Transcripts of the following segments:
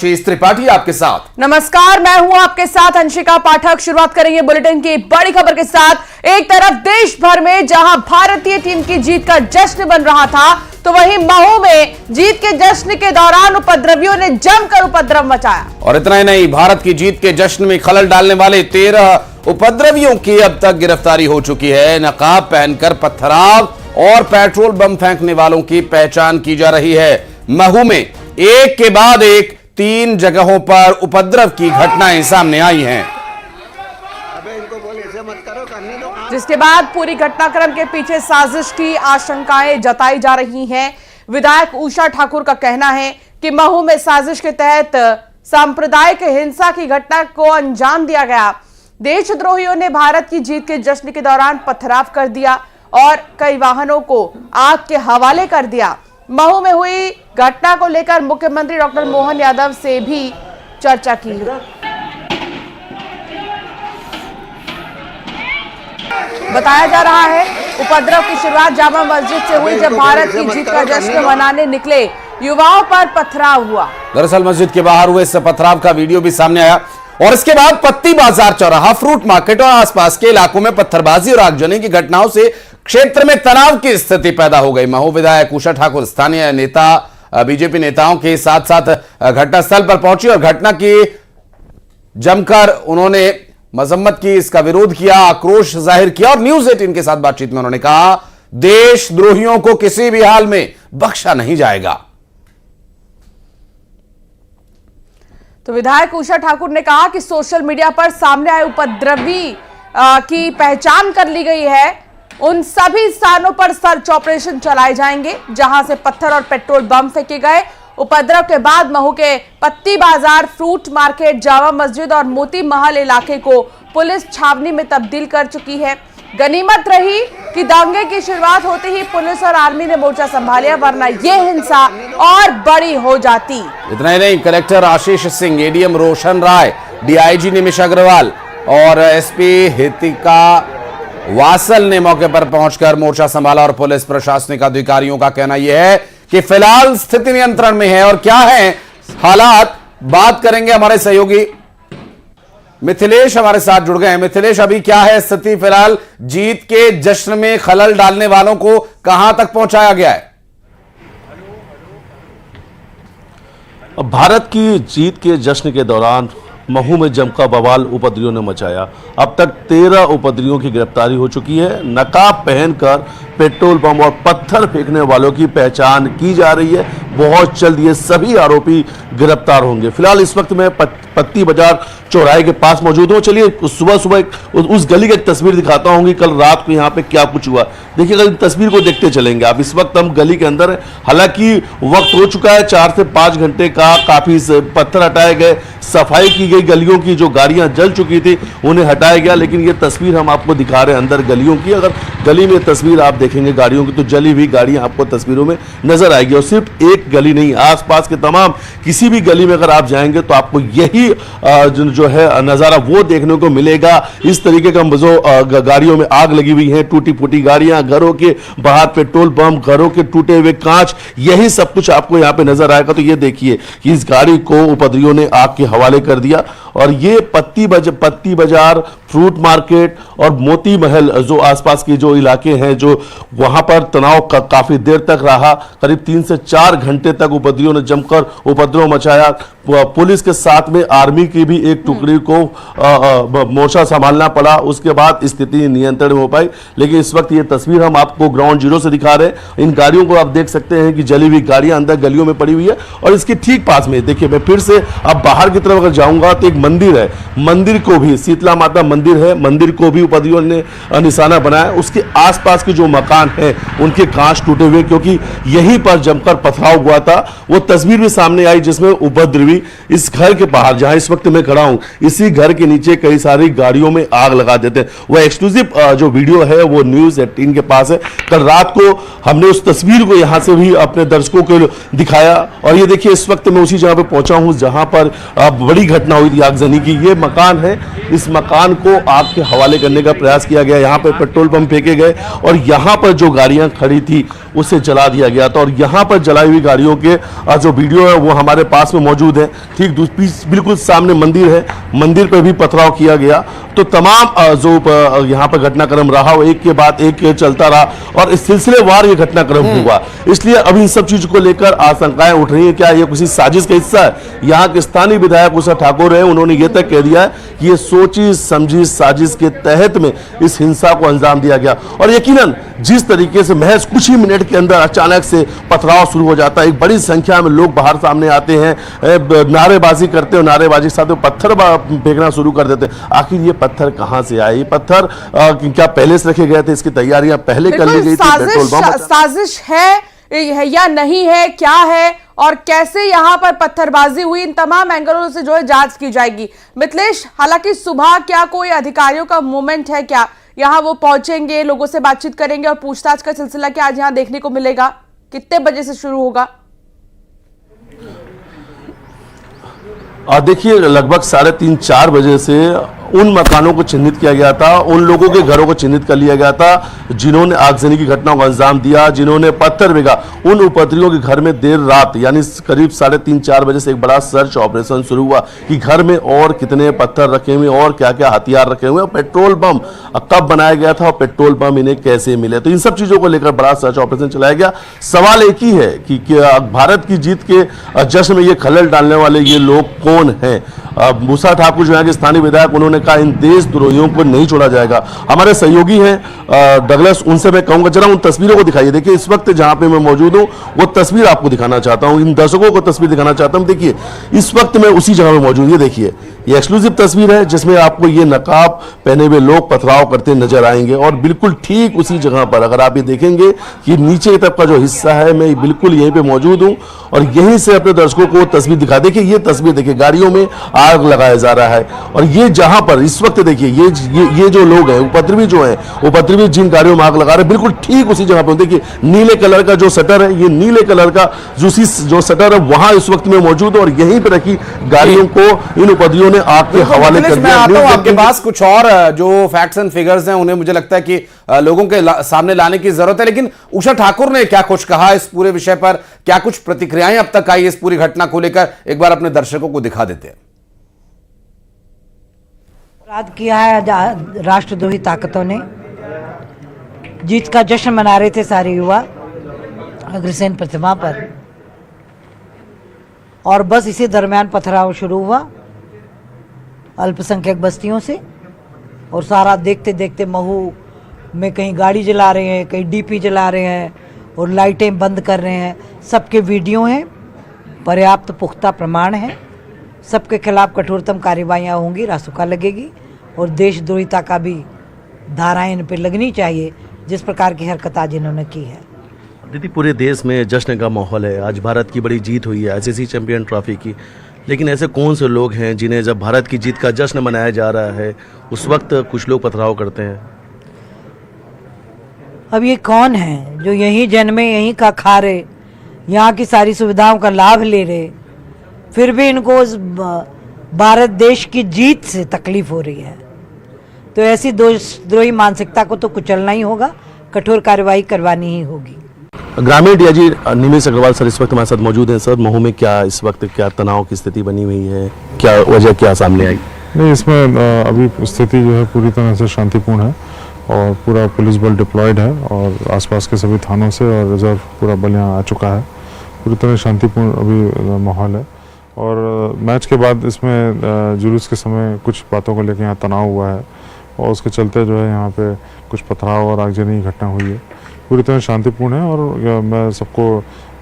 श्री त्रिपाठी आपके साथ। नमस्कार, मैं हूं आपके साथ अंशिका पाठक। शुरुआत करेंगे बुलेटिन की बड़ी खबर के साथ। एक तरफ देश भर में जहां भारतीय टीम की जीत का जश्न बन रहा था, तो वहीं महू में जीत के जश्न के दौरान उपद्रवियों ने जमकर उपद्रव मचाया। और इतना ही नहीं, भारत की जीत के जश्न में खलल डालने वाले 13 उपद्रवियों की अब तक गिरफ्तारी हो चुकी है। नकाब पहनकर पथराव और पेट्रोल बम फेंकने वालों की पहचान की जा रही है। महू में एक के बाद एक 3 जगहों पर उपद्रव की घटनाएं सामने आई हैं, जिसके बाद पूरी घटनाक्रम के पीछे साजिश की आशंकाएं जताई जा रही हैं। विधायक उषा ठाकुर का कहना है कि महू में साजिश के तहत सांप्रदायिक हिंसा की घटना को अंजाम दिया गया। देशद्रोहियों ने भारत की जीत के जश्न के दौरान पथराव कर दिया और कई वाहनों को आग के हवाले कर दिया। महू में हुई घटना को लेकर मुख्यमंत्री डॉक्टर मोहन यादव से भी चर्चा की। बताया जा रहा है उपद्रव की शुरुआत जामा मस्जिद से हुई, जब भारत की जीत का जश्न मनाने निकले युवाओं पर पथराव हुआ। दरअसल मस्जिद के बाहर हुए इस पथराव का वीडियो भी सामने आया और इसके बाद पत्ती बाजार चौराहा, फ्रूट मार्केट और आसपास के इलाकों में पत्थरबाजी और आगजनी की घटनाओं से क्षेत्र में तनाव की स्थिति पैदा हो गई। महू विधायक उषा ठाकुर स्थानीय नेता बीजेपी नेताओं के साथ साथ घटनास्थल पर पहुंची और घटना की जमकर उन्होंने मजम्मत की, इसका विरोध किया, आक्रोश जाहिर किया और न्यूज 18 के साथ बातचीत में उन्होंने कहा, देशद्रोहियों को किसी भी हाल में बख्शा नहीं जाएगा। तो विधायक उषा ठाकुर ने कहा कि सोशल मीडिया पर सामने आए उपद्रवी की पहचान कर ली गई है। उन सभी स्थानों पर सर्च ऑपरेशन चलाए जाएंगे जहां से पत्थर और पेट्रोल बम फेंके गए। उपद्रव के बाद महू के पत्ती बाजार, फ्रूट मार्केट, जामा मस्जिद और मोती महल इलाके को पुलिस छावनी में तब्दील कर चुकी है। गनीमत रही कि दंगे की शुरुआत होते ही पुलिस और आर्मी ने मोर्चा संभालिया, वरना यह हिंसा और बड़ी हो जाती। इतना ही नहीं, कलेक्टर आशीष सिंह, एडीएम रोशन राय, डीआईजी निमिष अग्रवाल और एसपी हितिका वासल ने मौके पर पहुंचकर मोर्चा संभाला और पुलिस प्रशासनिक अधिकारियों का कहना यह है कि फिलहाल स्थिति नियंत्रण में है। और क्या है हालात, बात करेंगे। हमारे सहयोगी मिथिलेश हमारे साथ जुड़ गए हैं। मिथिलेश, अभी क्या है स्थिति? फिलहाल जीत के जश्न में खलल डालने वालों को कहां तक पहुंचाया गया है? भारत की जीत के जश्न के दौरान महू में जमका बवाल उपद्रवियों ने मचाया। अब तक 13 उपद्रवियों की गिरफ्तारी हो चुकी है। नकाब पहनकर पेट्रोल बम और पत्थर फेंकने वालों की पहचान की जा रही है। बहुत जल्द ये सभी आरोपी गिरफ्तार होंगे। फिलहाल इस वक्त मैं पत्ती बाजार चौराहे के पास मौजूद हूँ। चलिए सुबह सुबह उस गली की एक तस्वीर दिखाता हूँ कि कल रात को यहाँ पे क्या कुछ हुआ। देखिए, कल तस्वीर को देखते चलेंगे आप। इस वक्त हम गली के अंदर है। हालांकि वक्त हो चुका है 4 से 5 घंटे का। काफी पत्थर हटाए गए, सफाई की गई, गलियों की जो गाड़ियां जल चुकी थी उन्हें हटाया गया। लेकिन ये तस्वीर हम आपको दिखा रहे हैं अंदर गलियों की। अगर गली में तस्वीर आप देखेंगे गाड़ियों की, तो जली हुई गाड़ियां आपको तस्वीरों में नजर आएगी। और सिर्फ एक गली नहीं, आसपास के तमाम किसी भी गली में अगर आप जाएंगे तो आपको यही जो है नजारा वो देखने को मिलेगा। इस तरीके का जो गाड़ियों में आग लगी हुई है, टूटी फूटी गाड़ियां, घरों के बाहर पेट्रोल बम, घरों के टूटे हुए कांच, यही सब कुछ आपको यहाँ पे नजर आएगा। तो ये देखिए कि इस गाड़ी को उपद्रवियों ने आग के हवाले कर दिया। और ये पत्ती बाजार, फ्रूट मार्केट और मोती महल जो आसपास के जो इलाके हैं, जो वहां पर तनाव काफी देर तक रहा। करीब 3 से 4 घंटे तक उपद्रवियों ने जमकर उपद्रव मचाया। पुलिस के साथ में आर्मी की भी एक टुकड़ी को मोर्चा संभालना पड़ा। उसके बाद स्थिति नियंत्रण में हो पाई। लेकिन इस वक्त ये तस्वीर हम आपको ग्राउंड जीरो से दिखा रहे हैं। इन गाड़ियों को आप देख सकते हैं कि जली हुई गाड़ियां अंदर गलियों में पड़ी हुई है। और इसके ठीक पास में देखिए, मैं फिर से अब बाहर की तरफ अगर जाऊंगा तो एक मंदिर है। मंदिर को भी, शीतला माता मंदिर है, मंदिर को भी उपद्रवियों ने निशाना बनाया। उसके आसपास के जो मकान है उनके कांच टूटे हुए, क्योंकि यहीं पर जमकर पथराव हुआ था। वो तस्वीर भी सामने आई जिसमें उपद्रवी इस घर के बाहर, जहां इस वक्त मैं खड़ा हूं, इसी घर के नीचे कई सारी गाड़ियों में आग लगा देते हैं। वो एक्सक्लूसिव जो वीडियो है वो न्यूज 18 के पास है। कल रात को हमने उस तस्वीर को यहां से भी अपने दर्शकों को दिखाया। और ये देखिए, इस वक्त मैं उसी जगह पे पहुंचा हूं जहां पर बड़ी घटना हुई थी। आगजनी की। ये मकान है, इस मकान को आग के हवाले करने का प्रयास किया गया। यहाँ पे पेट्रोल पंप फेंके गए और यहाँ पर जो गाड़ियाँ खड़ी थी उसे जला दिया गया था। और यहाँ पर जलाई हुई गाड़ियों के जो वीडियो है वो हमारे पास में मौजूद है। ठीक बिल्कुल सामने मंदिर है, मंदिर पर भी पथराव किया गया। तो तमाम जो यहाँ पर घटनाक्रम रहा वो एक के बाद एक चलता रहा और इस सिलसिलेवार ये घटनाक्रम हुआ। इसलिए अब इन सब चीज को लेकर आशंकाएं उठ रही है, क्या ये किसी साजिश का हिस्सा है? यहाँ के स्थानीय विधायक उषा ठाकुर है, उन्होंने ये तक कह दिया है कि ये सोची समझी साजिश के तहत में इस हिंसा को अंजाम दिया गया। और यकीनन जिस तरीके से महज कुछ ही मिनट के अंदर अचानक से पथराव शुरू हो जाता है, एक बड़ी संख्या में लोग बाहर सामने आते हैं, नारेबाजी करते हैं, नारेबाजी के साथ पत्थर फेंकना शुरू कर देते हैं। आखिर ये पत्थर कहां से आए? ये पत्थर क्या पहले से रखे गए थे? इसकी तैयारियां पहले कर ली गई थी? साजिश है या नहीं है, क्या है और कैसे यहां पर पत्थरबाजी हुई, इन तमाम एंगलों से जो है जांच की जाएगी। मिथिलेश, हालांकि सुबह क्या कोई अधिकारियों का मूवमेंट है क्या? यहां वो पहुंचेंगे, लोगों से बातचीत करेंगे और पूछताछ का सिलसिला क्या आज यहां देखने को मिलेगा? कितने बजे से शुरू होगा? देखिए, लगभग 3:30-4 बजे से उन मकानों को चिन्हित किया गया था, उन लोगों के घरों को चिन्हित कर लिया गया था जिन्होंने आगजनी की घटनाओं को अंजाम दिया, जिन्होंने पत्थर फेंका। उन उपद्रवियों के घर में देर रात यानी करीब 3:30-4 बजे से एक बड़ा सर्च ऑपरेशन शुरू हुआ कि घर में और कितने पत्थर रखे हुए और क्या क्या हथियार रखे हुए, पेट्रोल बम कब बनाया गया था और पेट्रोल बम इन्हें कैसे मिले। तो इन सब चीजों को लेकर बड़ा सर्च ऑपरेशन चलाया गया। सवाल एक ही है कि भारत की जीत के जश्न में ये खलल डालने वाले ये लोग कौन हैं? उषा ठाकुर जो है कि स्थानीय विधायक, उन्होंने कहा इन देशद्रोहियों को नहीं छोड़ा जाएगा। हमारे सहयोगी हैं डगलस, उनसे मैं कहूंगा जरा उन तस्वीरों को दिखाइए। देखिए, इस वक्त जहां पे मैं मौजूद हूं वो तस्वीर आपको दिखाना चाहता हूं, इन दर्शकों को तस्वीर दिखाना चाहता हूं। देखिए, इस वक्त मैं उसी जगह में मौजूद, ये देखिए, ये एक्सक्लूसिव तस्वीर है जिसमें आपको ये नकाब पहने हुए लोग पथराव करते नजर आएंगे। और बिल्कुल ठीक उसी जगह पर अगर आप ये देखेंगे कि नीचे की तरफ का जो हिस्सा है, मैं बिल्कुल यहीं पे मौजूद हूं और यहीं से अपने दर्शकों को तस्वीर दिखा। देखिए, ये तस्वीर देखिए, गाड़ियों में आग लगाया जा रहा है। और ये जहां पर इस वक्त देखिए ये जो लोग हैं, उपद्रवी जो हैं, उपद्रवी जिन गाड़ियों में आग लगा रहे हैं, बिल्कुल ठीक उसी जगह पर देखिए नीले कलर का जो शटर है, ये नीले कलर का जो शटर है वहां इस वक्त में मौजूद है और यहीं पर रखी गाड़ियों को इन उपद्रवियों ने आग के हवाले कर दिया। आपके पास कुछ और जो फैक्ट्स एंड फिगर्स हैं उन्हें मुझे लगता है कि लोगों के सामने लाने की जरूरत है, लेकिन उषा ठाकुर ने क्या कुछ कहा इस पूरे विषय पर, क्या कुछ प्रतिक्रियाएं अब तक आई इस पूरी घटना को लेकर, एक बार अपने दर्शकों को दिखा देते हैं। अपराध किया है राष्ट्रद्रोही ताकतों ने। जीत का जश्न मना रहे थे सारे युवा अग्रसेन प्रतिमा पर और बस इसी दरमियान पथराव शुरू हुआ अल्पसंख्यक बस्तियों से। और सारा देखते देखते महू में कहीं गाड़ी जला रहे हैं, कहीं डीपी जला रहे हैं और लाइटें बंद कर रहे हैं। सबके वीडियो हैं, पर्याप्त पुख्ता प्रमाण है, सबके खिलाफ कठोरतम कार्रवाइयाँ होंगी, रासुका लगेगी और देशद्रोहिता का भी धाराएं इन पर लगनी चाहिए जिस प्रकार की हरकत आज इन्होंने की है। दीदी, पूरे देश में जश्न का माहौल है, आज भारत की बड़ी जीत हुई है आईसीसी चैंपियन ट्रॉफी की, लेकिन ऐसे कौन से लोग हैं जिन्हें जब भारत की जीत का जश्न मनाया जा रहा है उस वक्त कुछ लोग पथराव करते हैं? अब ये कौन है जो यहीं जन्मे, यहीं का खा रहे, यहाँ की सारी सुविधाओं का लाभ ले रहे, फिर भी इनको उस भारत देश की जीत से तकलीफ हो रही है? तो ऐसी देशद्रोही मानसिकता को तो कुचलना ही होगा, कठोर कार्रवाई करवानी ही होगी। ग्रामीण डीआईजी निमेश अग्रवाल सर इस वक्त हमारे साथ मौजूद हैं। सर, महू में क्या इस वक्त क्या तनाव की स्थिति बनी हुई है, क्या वजह क्या सामने आई? नहीं, इसमें अभी स्थिति जो है पूरी तरह से शांतिपूर्ण है और पूरा पुलिस बल डिप्लॉयड है और आसपास के सभी थानों से और रिजर्व पूरा बल यहाँ आ चुका है। पूरी तरह शांतिपूर्ण अभी माहौल है। और मैच के बाद इसमें जुलूस के समय कुछ बातों को लेकर यहाँ तनाव हुआ है और उसके चलते जो है यहाँ पे कुछ पथराव और आगजनी की घटना हुई है। पूरी तरह शांतिपूर्ण है और मैं सबको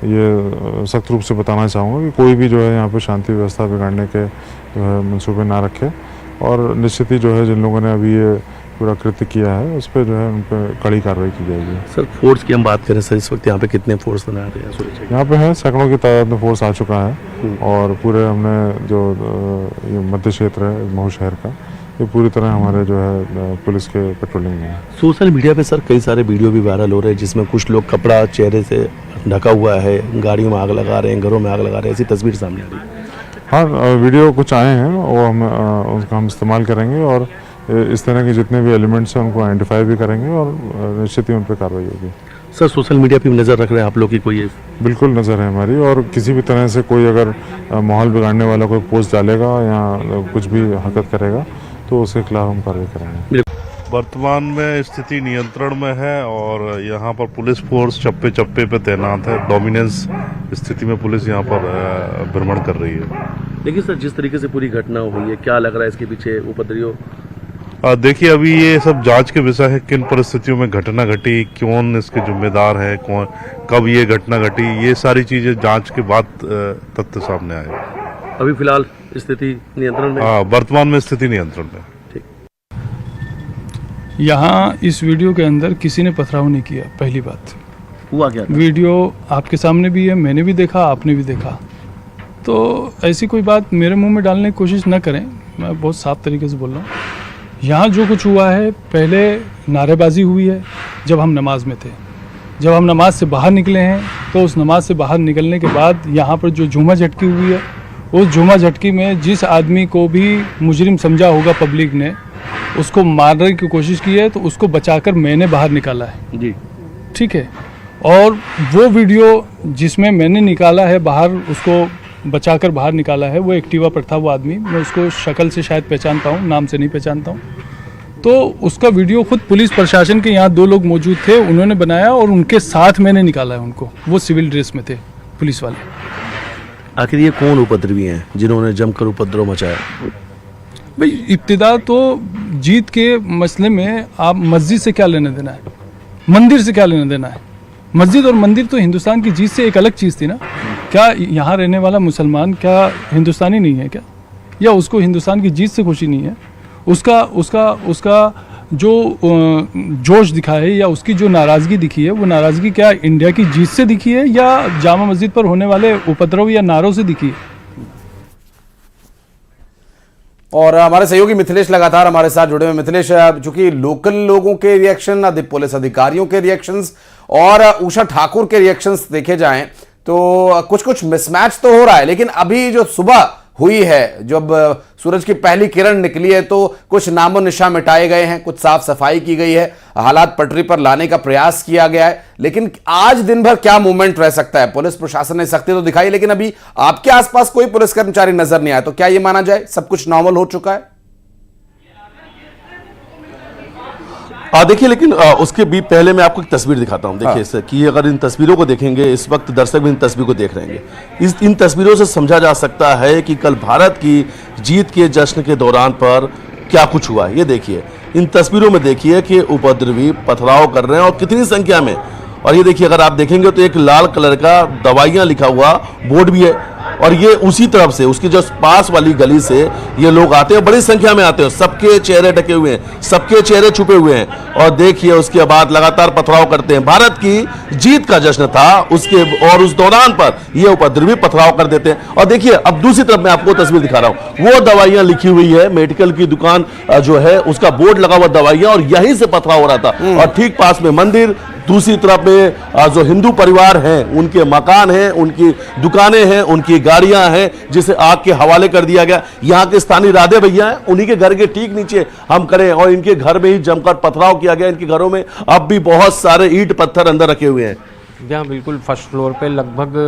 ये सख्त रूप से बताना चाहूँगा कि कोई भी जो है यहाँ पे शांति व्यवस्था बिगाड़ने के जो है मंसूबे ना रखे और निश्चित ही जो है जिन लोगों ने अभी ये पूरा कृत्य किया है उस पर जो है उन पर कड़ी कार्रवाई की जाएगी। सर, फोर्स की हम बात करें सर, इस वक्त यहाँ पे कितने फोर्स तैनात हैं? यहाँ पे है सैकड़ों की तादाद में फोर्स आ चुका है और पूरे हमने जो ये मध्य क्षेत्र है महू शहर का, ये पूरी तरह हमारे जो है पुलिस के पेट्रोलिंग में है। सोशल मीडिया पे सर कई सारे वीडियो भी वायरल हो रहे हैं जिसमें कुछ लोग कपड़ा चेहरे से ढका हुआ है, गाड़ियों में आग लगा रहे हैं, घरों में आग लगा रहे हैं, ऐसी तस्वीर सामने आ रही है। हाँ, वीडियो कुछ आए हैं, वो उनका हम इस्तेमाल करेंगे और इस तरह के जितने भी एलिमेंट्स हैं उनको आइडेंटिफाई भी करेंगे और निश्चित ही उन पर कार्रवाई होगी। सर, सोशल मीडिया पे नज़र रख रहे हैं आप लोग की कोई? बिल्कुल नज़र है हमारी, और किसी भी तरह से कोई अगर माहौल बिगाड़ने वाला कोई पोस्ट डालेगा या कुछ भी हरकत करेगा तो उसके खिलाफ हम कार्रवाई करेंगे। वर्तमान में स्थिति नियंत्रण में है और यहाँ पर पुलिस फोर्स चप्पे चप्पे पे तैनात है। डोमिनेंस स्थिति में पुलिस यहाँ पर भ्रमण कर रही है। देखिए सर, जिस तरीके से पूरी घटना हुई है, क्या लग रहा है इसके पीछे उपद्रवियों? देखिए, अभी ये सब जांच के विषय है, किन परिस्थितियों में घटना घटी, कौन इसके जिम्मेदार है, कौन कब ये घटना घटी, ये सारी चीजें जांच के बाद तथ्य सामने आए। अभी फिलहाल स्थिति नियंत्रण में? हाँ, वर्तमान में स्थिति नियंत्रण में। यहाँ इस वीडियो के अंदर किसी ने पथराव नहीं किया। पहली बात, हुआ क्या था? वीडियो आपके सामने भी है, मैंने भी देखा, आपने भी देखा, तो ऐसी कोई बात मेरे मुंह में डालने की कोशिश न करें। मैं बहुत साफ तरीके से बोल रहा हूँ। यहाँ जो कुछ हुआ है, पहले नारेबाजी हुई है जब हम नमाज में थे। जब हम नमाज से बाहर निकले हैं तो उस नमाज से बाहर निकलने के बाद यहाँ पर जो झूमा झटकी हुई है, उस झूमा झटकी में जिस आदमी को भी मुजरिम समझा होगा पब्लिक ने, उसको मारने की कोशिश की है, तो उसको बचाकर मैंने बाहर निकाला है जी। ठीक है। और वो वीडियो जिसमें मैंने निकाला है बाहर, उसको बचाकर बाहर निकाला है, वो एक्टिवा पर था वो आदमी। मैं उसको शक्ल से शायद पहचानता हूँ, नाम से नहीं पहचानता हूँ। तो उसका वीडियो खुद पुलिस प्रशासन के यहाँ 2 लोग मौजूद थे, उन्होंने बनाया और उनके साथ मैंने निकाला है उनको। वो सिविल ड्रेस में थे पुलिस वाले। आखिर ये कौन उपद्रवी हैं जिन्होंने जमकर उपद्रव मचाया? भाई, इब्तिदा तो जीत के मसले में आप मस्जिद से क्या लेना देना है, मंदिर से क्या लेना देना है? मस्जिद और मंदिर तो हिंदुस्तान की जीत से एक अलग चीज़ थी ना। क्या यहाँ रहने वाला मुसलमान क्या हिंदुस्तानी नहीं है क्या? या उसको हिंदुस्तान की जीत से खुशी नहीं है? उसका जो जोश दिखा है या उसकी जो नाराज़गी दिखी है, वो नाराज़गी क्या इंडिया की जीत से दिखी है या जामा मस्जिद पर होने वाले उपद्रव या नारों से दिखी है? और हमारे सहयोगी मिथिलेश लगातार हमारे साथ जुड़े हुए। मिथिलेश, चूंकि लोकल लोगों के रिएक्शन, पुलिस अधिकारियों के रिएक्शंस और उषा ठाकुर के रिएक्शंस देखे जाएं तो कुछ मिसमैच तो हो रहा है, लेकिन अभी जो सुबह हुई है, जब सूरज की पहली किरण निकली है, तो कुछ नामो निशान मिटाए गए हैं, कुछ साफ सफाई की गई है, हालात पटरी पर लाने का प्रयास किया गया है। लेकिन आज दिन भर क्या मूवमेंट रह सकता है? पुलिस प्रशासन ने सख्ती तो दिखाई, लेकिन अभी आपके आसपास कोई पुलिस कर्मचारी नजर नहीं आया, तो क्या यह माना जाए सब कुछ नॉर्मल हो चुका है? देखिए, लेकिन उसके भी पहले मैं आपको एक तस्वीर दिखाता हूं। देखिए सर, कि अगर इन तस्वीरों को देखेंगे, इस वक्त दर्शक भी इन तस्वीर को देख रहे हैं। इन तस्वीरों से समझा जा सकता है कि कल भारत की जीत के जश्न के दौरान पर क्या कुछ हुआ है। ये देखिए, इन तस्वीरों में देखिए कि उपद्रवी पथराव कर रहे हैं और कितनी संख्या में। और ये देखिए, अगर आप देखेंगे तो एक लाल कलर का दवाइयाँ लिखा हुआ बोर्ड भी है, और ये उसी तरफ से, उसकी जो पास वाली गली से ये लोग आते हैं, बड़ी संख्या में आते हैं। सबके चेहरे ढके हुए हैं, सबके चेहरे छुपे हुए हैं, और देखिए उसके बाद लगातार पथराव करते हैं। भारत की जीत का जश्न था उसके, और उस दौरान पर ये उपद्रवी पथराव कर देते हैं। और देखिए, अब दूसरी तरफ मैं आपको तस्वीर दिखा रहा हूं, वो दवाइयां लिखी हुई है, मेडिकल की दुकान जो है उसका बोर्ड लगा हुआ दवाइयां, और यहीं से पथराव हो रहा था। और ठीक पास में मंदिर, दूसरी तरफ में जो हिंदू परिवार हैं उनके मकान हैं, उनकी दुकानें हैं, उनकी गाड़ियां हैं, जिसे आग के हवाले कर दिया गया। यहाँ के स्थानीय राधे भैया हैं, उन्हीं के घर के ठीक नीचे हम खड़े, और इनके घर में ही जमकर पथराव किया गया। इनके घरों में अब भी बहुत सारे ईंट पत्थर अंदर रखे हुए हैं। यहाँ बिल्कुल फर्स्ट फ्लोर पे लगभग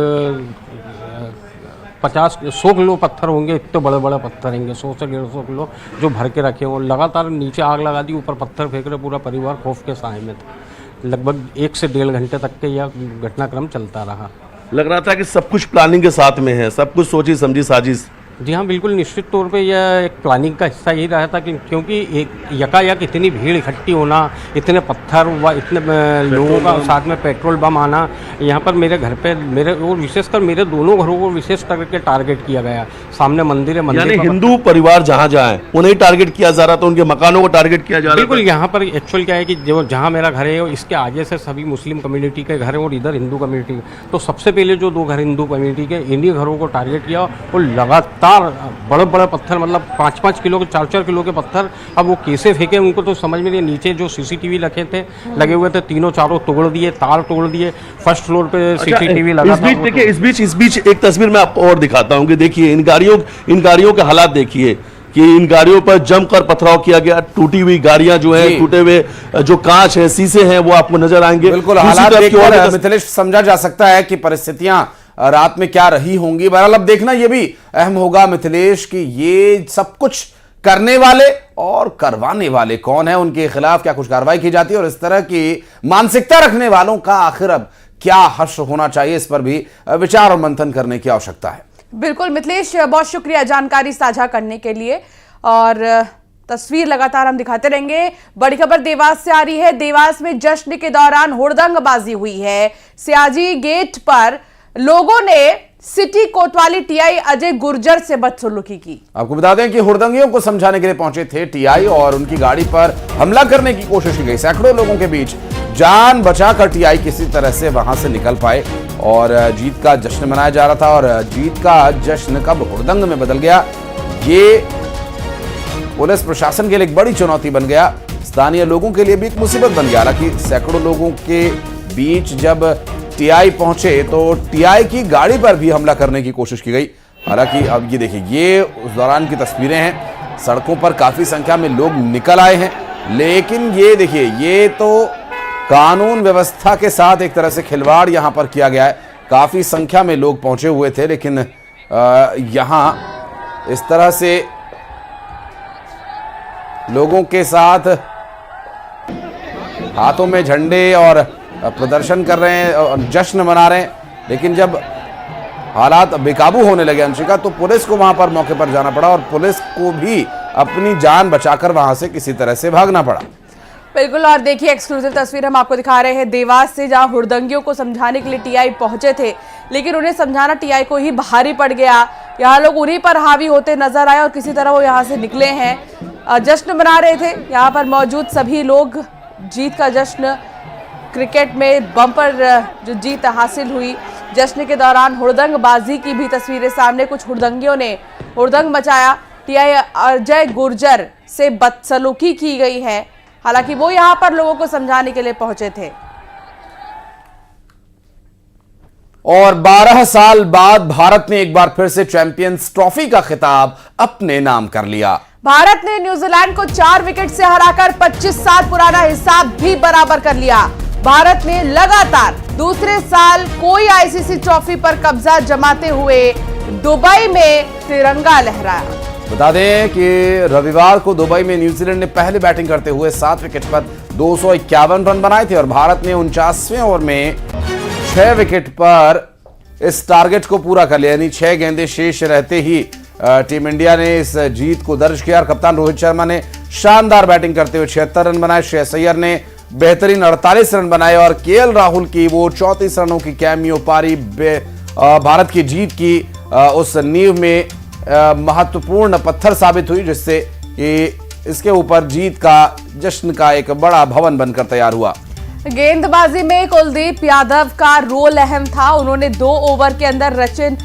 50-100 किलो पत्थर होंगे। इतने बड़े बड़े पत्थर होंगे, 100 से 150 किलो, जो भर के रखे हों। लगातार नीचे आग लगा दी, ऊपर पत्थर फेंक रहे, पूरा परिवार खौफ के साए में था। लगभग 1 से 1.5 घंटे तक के यह घटनाक्रम चलता रहा। लग रहा था कि सब कुछ प्लानिंग के साथ में है, सब कुछ सोची समझी साजिश। जी हाँ, बिल्कुल निश्चित तौर पे यह एक प्लानिंग का हिस्सा ही रहा था कि क्योंकि एक यकायक इतनी भीड़ इकट्ठी होना, इतने पत्थर व इतने लोगों का साथ में पेट्रोल बम आना, यहाँ पर मेरे घर पे, मेरे और विशेषकर मेरे दोनों घरों को विशेष करके टारगेट किया गया। सामने मंदिर है, मंदिर यानी हिंदू परिवार जहाँ जहाँ है उन्हें टारगेट किया जा रहा था, उनके मकानों को टारगेट किया जा रहा था। बिल्कुल, यहाँ पर एक्चुअल क्या है कि जो जहाँ मेरा घर है इसके आगे से सभी मुस्लिम कम्युनिटी के घर हैं और इधर हिंदू कम्युनिटी। तो सबसे पहले जो 2 घर हिंदू कम्युनिटी के, इन्हीं घरों को टारगेट किया और लगातार लगातार बड़े बड़े पत्थर, मतलब 5-5 किलो के, 4-4 किलो के पत्थर, अब वो कैसे फेंके उनको तो समझ में नहीं। नीचे जो सीसीटीवी लगे हुए थे, तीनों चारों तोड़ दिए, तार तोड़ दिए, फर्स्ट फ्लोर पे सीसीटीवी लगा था। देखिए इस बीच एक तस्वीर मैं आपको और दिखाता हूँ कि देखिए इन गाड़ियों के हालात देखिए कि इन गाड़ियों पर जमकर पथराव किया गया। टूटी हुई गाड़ियां जो है, टूटे हुए जो कांच है, शीशे हैं, वो आपको नजर आएंगे। बिल्कुल, हालात देखकर मिथिलेश समझा जा सकता है कि परिस्थितियां रात में क्या रही होंगी। बहरहाल अब देखना यह भी अहम होगा मिथिलेश कि ये सब कुछ करने वाले और करवाने वाले कौन है, उनके खिलाफ क्या कुछ कार्रवाई की जाती है और इस तरह की मानसिकता रखने वालों का आखिर अब क्या हश्र होना चाहिए, इस पर भी विचार और मंथन करने की आवश्यकता है। बिल्कुल मिथिलेश, बहुत शुक्रिया जानकारी साझा करने के लिए और तस्वीर लगातार हम दिखाते रहेंगे। बड़ी खबर देवास से आ रही है। देवास में जश्न के दौरान हुड़दंगबाजी हुई है। सियाजी गेट पर लोगों ने सिटी कोतवाली टीआई अजय गुर्जर से बदसलूकी की। आपको बता दें कि हुड़दंगियों को समझाने के लिए पहुंचे थे टीआई और उनकी गाड़ी पर हमला करने की कोशिश की गई। सैकड़ों लोगों के बीच जान बचाकर टीआई किसी तरह से वहां से निकल पाए और जीत का जश्न मनाया जा रहा था और जीत का जश्न कब हुड़दंग में बदल गया, ये पुलिस प्रशासन के लिए एक बड़ी चुनौती बन गया, स्थानीय लोगों के लिए भी एक मुसीबत बन गया। हालांकि सैकड़ों लोगों के बीच जब टीआई पहुंचे तो टीआई की गाड़ी पर भी हमला करने की कोशिश की गई। हालांकि अब ये देखिए, ये उस दौरान की तस्वीरें हैं। सड़कों पर काफी संख्या में लोग निकल आए हैं, लेकिन ये देखिए, ये तो कानून व्यवस्था के साथ एक तरह से खिलवाड़ यहां पर किया गया है। काफी संख्या में लोग पहुंचे हुए थे, लेकिन यहां इस तरह से लोगों के साथ हाथों में झंडे और प्रदर्शन कर रहे हैं और जश्न मना रहे हैं, लेकिन जब हालात बेकाबू होने लगे अंशिका, तो पुलिस को वहां पर मौके पर जाना पड़ा और पुलिस को भी अपनी जान बचाकर वहां से किसी तरह से भागना पड़ा। बिल्कुल, और देखिए एक्सक्लूसिव तस्वीर हम आपको दिखा रहे हैं देवास से, जहां हुड़दंगियों को समझाने के लिए टीआई पहुंचे थे, लेकिन उन्हें समझाना टीआई को ही भारी पड़ गया। यहाँ लोग उन्हीं पर हावी होते नजर आए और किसी तरह वो यहाँ से निकले हैं। जश्न मना रहे थे यहाँ पर मौजूद सभी लोग, जीत का जश्न। क्रिकेट में बम्पर जो जीत हासिल हुई, जश्न के दौरान हुड़दंगबाजी की भी तस्वीरें सामने। कुछ हुड़दंगियों ने हुड़दंग मचाया। टीआई अजय गुर्जर से बदसलूकी की गई है, हालांकि वो यहां पर लोगों को समझाने के लिए पहुंचे थे। और 12 साल बाद भारत ने एक बार फिर से चैंपियंस ट्रॉफी का खिताब अपने नाम कर लिया। भारत ने न्यूजीलैंड को 4 विकेट से हराकर 25 साल पुराना हिसाब भी बराबर कर लिया। भारत ने लगातार दूसरे साल कोई आईसीसी ट्रॉफी पर कब्जा जमाते हुए दुबई में तिरंगा लहराया। बता दें कि रविवार को दुबई में न्यूजीलैंड ने पहले बैटिंग करते हुए 7 विकेट पर 251 रन बनाए थे और भारत ने 49वें ओवर में 6 विकेट पर इस टारगेट को पूरा कर लिया, यानी 6 गेंदें शेष रहते ही टीम इंडिया ने इस जीत को दर्ज किया। कप्तान रोहित शर्मा ने शानदार बैटिंग करते हुए 76 रन बनाए, श्रेयस अय्यर ने बेहतरीन 48 रन बनाए और केएल राहुल की वो 34 रनों की कैमियो पारी भारत की जीत की उस नींव में महत्वपूर्ण पत्थर साबित हुई, जिससे कि इसके ऊपर जीत का जश्न का एक बड़ा भवन बनकर तैयार हुआ। गेंदबाजी में कुलदीप यादव का रोल अहम था। उन्होंने 2 ओवर के अंदर सचिन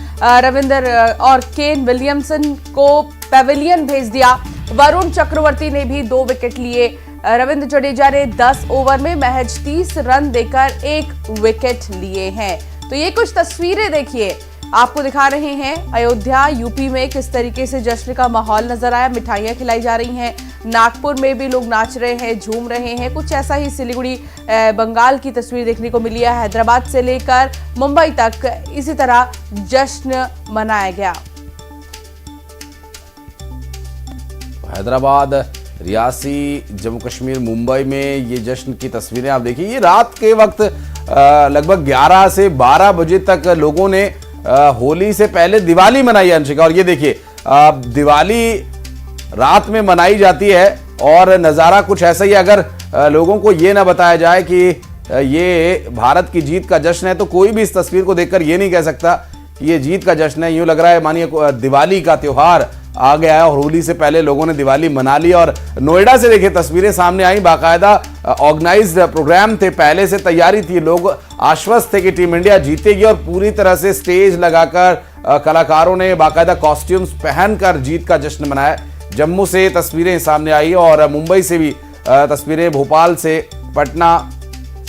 रविंद्र और केन विलियमसन को पेविलियन भेज दिया। वरुण चक्रवर्ती ने भी 2 विकेट लिए। रविंद्र जडेजा ने 10 ओवर में महज 30 रन देकर 1 विकेट लिए हैं। तो ये कुछ तस्वीरें देखिए, आपको दिखा रहे हैं अयोध्या यूपी में किस तरीके से जश्न का माहौल नजर आया। मिठाइयां खिलाई जा रही हैं, नागपुर में भी लोग नाच रहे हैं, झूम रहे हैं। कुछ ऐसा ही सिलीगुड़ी बंगाल की तस्वीर देखने को मिली है। हैदराबाद से लेकर मुंबई तक इसी तरह जश्न मनाया गया। हैदराबाद, रियासी, जम्मू कश्मीर, मुंबई में ये जश्न की तस्वीरें आप देखिए। ये रात के वक्त लगभग 11 से 12 बजे तक लोगों ने होली से पहले दिवाली मनाई अंशिका, और ये देखिए दिवाली रात में मनाई जाती है और नज़ारा कुछ ऐसा ही। अगर लोगों को ये ना बताया जाए कि ये भारत की जीत का जश्न है, तो कोई भी इस तस्वीर को देखकर ये नहीं कह सकता कि ये जीत का जश्न है। यूं लग रहा है मानिए दिवाली का त्योहार आ गया है और होली से पहले लोगों ने दिवाली मना ली। और नोएडा से देखिए तस्वीरें सामने आई, बाकायदा ऑर्गेनाइज्ड प्रोग्राम थे, पहले से तैयारी थी, लोग आश्वस्त थे कि टीम इंडिया जीतेगी और पूरी तरह से स्टेज लगाकर कलाकारों ने बाकायदा कॉस्ट्यूम्स पहनकर जीत का जश्न मनाया। जम्मू से तस्वीरें सामने आई और मुंबई से भी तस्वीरें, भोपाल से, पटना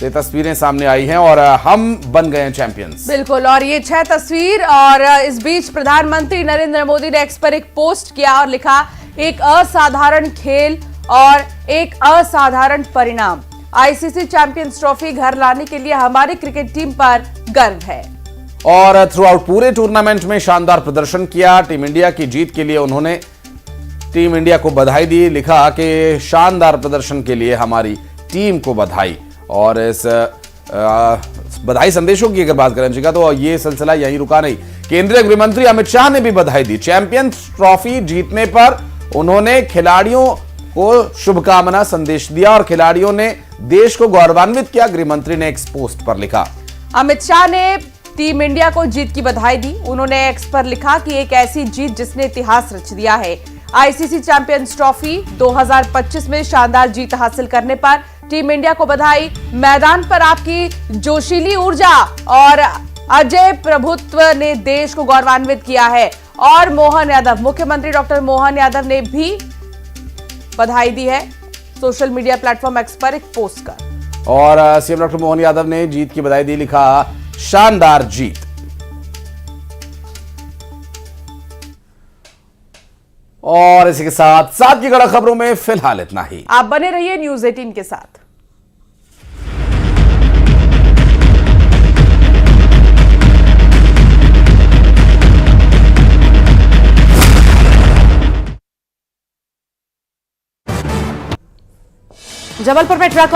से तस्वीरें सामने आई हैं और हम बन गए हैं चैंपियंस। बिल्कुल, और ये 6 तस्वीर। और इस बीच प्रधानमंत्री नरेंद्र मोदी ने एक्स पर एक पोस्ट किया और लिखा, एक असाधारण खेल और एक असाधारण परिणाम, आईसीसी चैंपियंस ट्रॉफी घर लाने के लिए हमारी क्रिकेट टीम पर गर्व है। और थ्रू आउट पूरे टूर्नामेंट में शानदार प्रदर्शन किया। टीम इंडिया की जीत के लिए उन्होंने टीम इंडिया को बधाई दी, लिखा कि शानदार प्रदर्शन के लिए हमारी टीम को बधाई। और इस बधाई संदेशों की अगर बात करें अंशिका, तो ये सिलसिला यहीं रुका नहीं। केंद्रीय गृह मंत्री अमित शाह ने भी बधाई दी। चैंपियंस ट्रॉफी जीतने पर उन्होंने खिलाड़ियों को शुभकामना संदेश दिया और खिलाड़ियों ने देश को गौरवान्वित किया। गृह मंत्री ने एक्स पोस्ट पर लिखा, अमित शाह ने टीम इंडिया को जीत की बधाई दी। उन्होंने एक्स पर लिखा कि एक ऐसी जीत जिसने इतिहास रच दिया है। आईसीसी चैंपियंस ट्रॉफी 2025 में शानदार जीत हासिल करने पर टीम इंडिया को बधाई। मैदान पर आपकी जोशीली ऊर्जा और अजय प्रभुत्व ने देश को गौरवान्वित किया है। और मोहन यादव, मुख्यमंत्री डॉक्टर मोहन यादव ने भी बधाई दी है सोशल मीडिया प्लेटफॉर्म एक्स पर एक पोस्ट कर। और सीएम डॉक्टर मोहन यादव ने जीत की बधाई दी, लिखा शानदार जीत। और इसी के साथ साथ की कड़क खबरों में फिलहाल इतना ही। आप बने रहिए न्यूज़ 18 के साथ। जबलपुर में ट्रक